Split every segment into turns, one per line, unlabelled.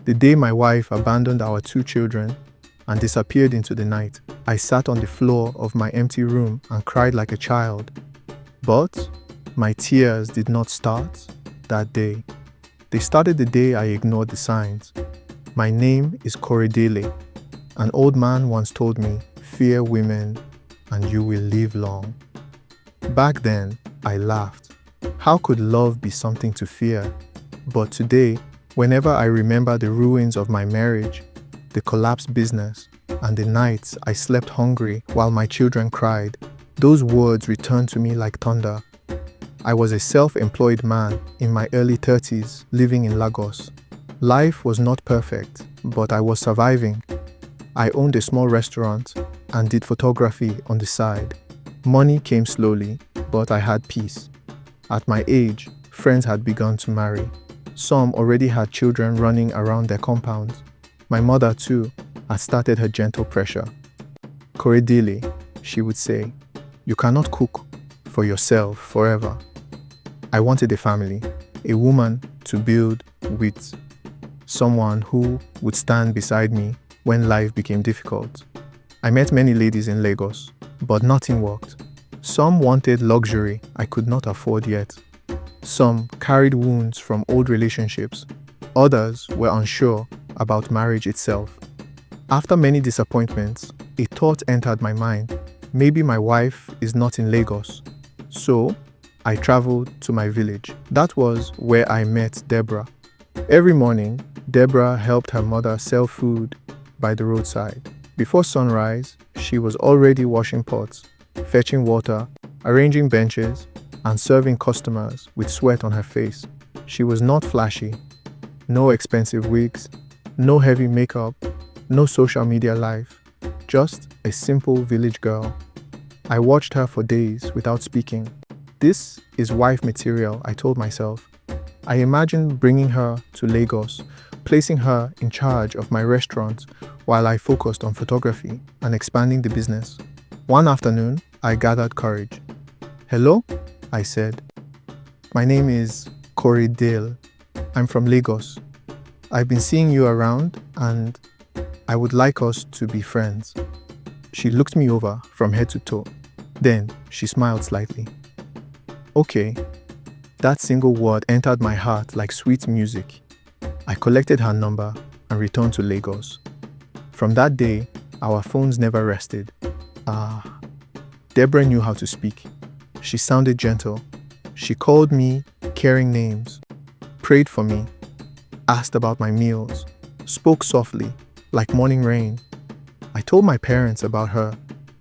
The day my wife abandoned our 2 children and disappeared into the night, I sat on the floor of my empty room and cried like a child. But my tears did not start that day. They started the day I ignored the signs. My name is Koredele. An old man once told me, "Fear women and you will live long." Back then, I laughed. How could love be something to fear? But today, whenever I remember the ruins of my marriage, the collapsed business, and the nights I slept hungry while my children cried, those words return to me like thunder. I was a self-employed man in my early 30s living in Lagos. Life was not perfect, but I was surviving. I owned a small restaurant and did photography on the side. Money came slowly, but I had peace. At my age, friends had begun to marry. Some already had children running around their compounds. My mother, too, had started her gentle pressure. "Koredele," she would say, "you cannot cook for yourself forever." I wanted a family, a woman to build with, someone who would stand beside me when life became difficult. I met many ladies in Lagos, but nothing worked. Some wanted luxury I could not afford yet. Some carried wounds from old relationships. Others were unsure about marriage itself. After many disappointments, a thought entered my mind. Maybe my wife is not in Lagos. So, I traveled to my village. That was where I met Deborah. Every morning, Deborah helped her mother sell food by the roadside. Before sunrise, she was already washing pots, fetching water, arranging benches, and serving customers with sweat on her face. She was not flashy. No expensive wigs, no heavy makeup, no social media life. Just a simple village girl. I watched her for days without speaking. This is wife material, I told myself. I imagined bringing her to Lagos, placing her in charge of my restaurant while I focused on photography and expanding the business. One afternoon, I gathered courage. "Hello?" I said. "My name is Koredele. I'm from Lagos. I've been seeing you around and I would like us to be friends." She looked me over from head to toe. Then she smiled slightly. "Okay." That single word entered my heart like sweet music. I collected her number and returned to Lagos. From that day, our phones never rested. Deborah knew how to speak. She sounded gentle. She called me caring names, prayed for me, asked about my meals, spoke softly, like morning rain. I told my parents about her.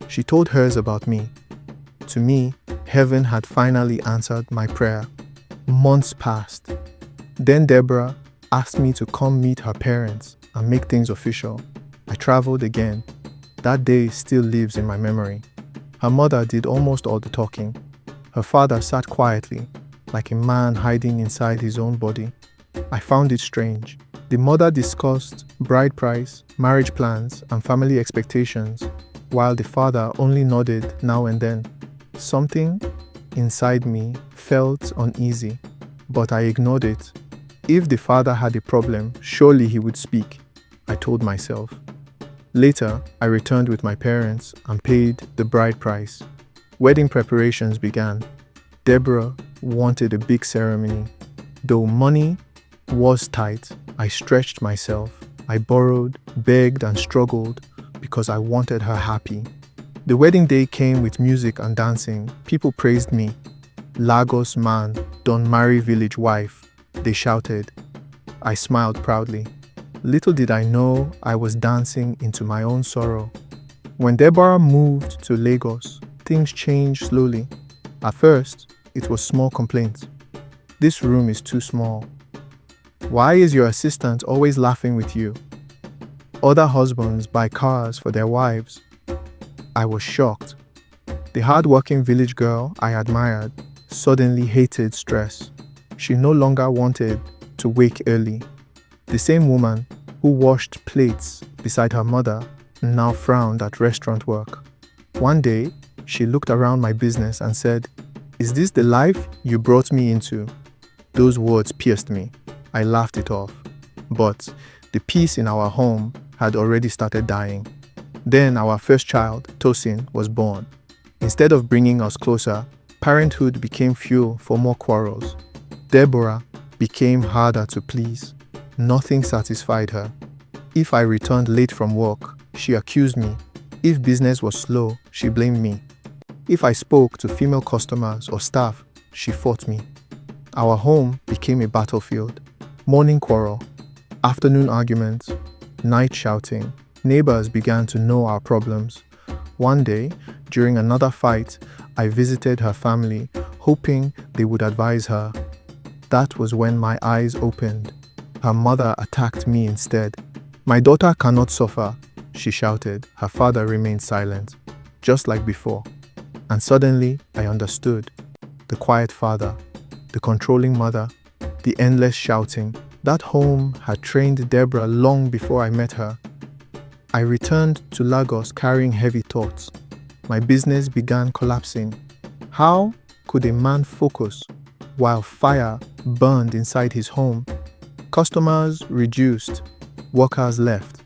She told hers about me. To me, heaven had finally answered my prayer. Months passed. Then Deborah asked me to come meet her parents and make things official. I traveled again. That day still lives in my memory. Her mother did almost all the talking. Her father sat quietly, like a man hiding inside his own body. I found it strange. The mother discussed bride price, marriage plans, and family expectations, while the father only nodded now and then. Something inside me felt uneasy, but I ignored it. If the father had a problem, surely he would speak, I told myself. Later, I returned with my parents and paid the bride price. Wedding preparations began. Deborah wanted a big ceremony. Though money was tight, I stretched myself. I borrowed, begged, and struggled because I wanted her happy. The wedding day came with music and dancing. People praised me. "Lagos man, don't marry village wife," they shouted. I smiled proudly. Little did I know I was dancing into my own sorrow. When Deborah moved to Lagos, things changed slowly. At first, it was small complaints. "This room is too small." "Why is your assistant always laughing with you?" "Other husbands buy cars for their wives." I was shocked. The hardworking village girl I admired suddenly hated stress. She no longer wanted to wake early. The same woman who washed plates beside her mother now frowned at restaurant work. One day, she looked around my business and said, "Is this the life you brought me into?" Those words pierced me. I laughed it off. But The peace in our home had already started dying. Then our first child, Tosin, was born. Instead of bringing us closer, parenthood became fuel for more quarrels. Deborah became harder to please. Nothing satisfied her. If I returned late from work, she accused me. If business was slow, she blamed me. If I spoke to female customers or staff, she fought me. Our home became a battlefield. Morning quarrel, afternoon arguments, night shouting. Neighbors began to know our problems. One day, during another fight, I visited her family, hoping they would advise her. That was when my eyes opened. Her mother attacked me instead. "My daughter cannot suffer," she shouted. Her father remained silent, just like before. And suddenly, I understood. The quiet father, the controlling mother, the endless shouting. That home had trained Deborah long before I met her. I returned to Lagos carrying heavy thoughts. My business began collapsing. How could a man focus while fire burned inside his home? Customers reduced, workers left,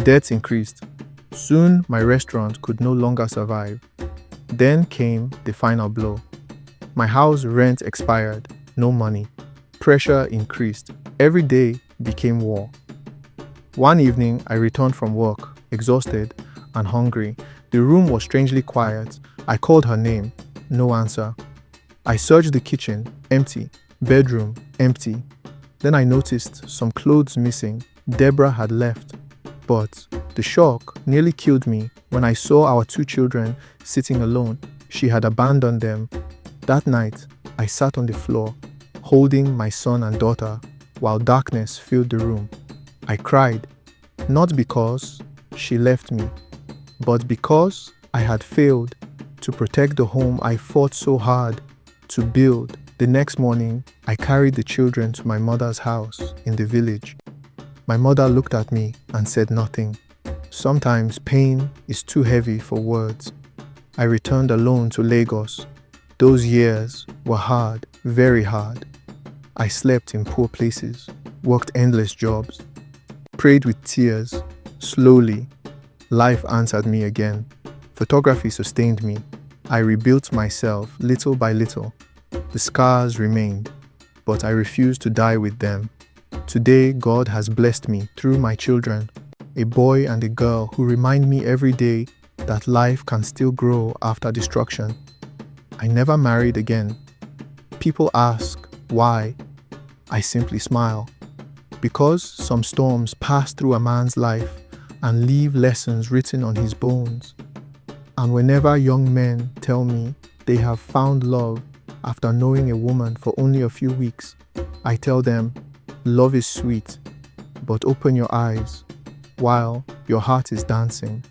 debts increased. Soon my restaurant could no longer survive. Then came the final blow. My house rent expired, no money. Pressure increased. Every day became war. One evening, I returned from work, exhausted and hungry. The room was strangely quiet. I called her name, no answer. I searched the kitchen, empty. Bedroom, empty. Then I noticed some clothes missing. Deborah had left. But the shock nearly killed me when I saw our two children sitting alone. She had abandoned them. That night, I sat on the floor, holding my son and daughter, while darkness filled the room. I cried, not because she left me, but because I had failed to protect the home I fought so hard to build. The next morning, I carried the children to my mother's house in the village. My mother looked at me and said nothing. Sometimes pain is too heavy for words. I returned alone to Lagos. Those years were hard, very hard. I slept in poor places, worked endless jobs, prayed with tears. Slowly, life answered me again. Photography sustained me. I rebuilt myself little by little. The scars remained, but I refused to die with them. Today, God has blessed me through my children, a boy and a girl who remind me every day that life can still grow after destruction. I never married again. People ask, why? I simply smile. Because some storms pass through a man's life and leave lessons written on his bones. And whenever young men tell me they have found love after knowing a woman for only a few weeks, I tell them, love is sweet, but open your eyes while your heart is dancing.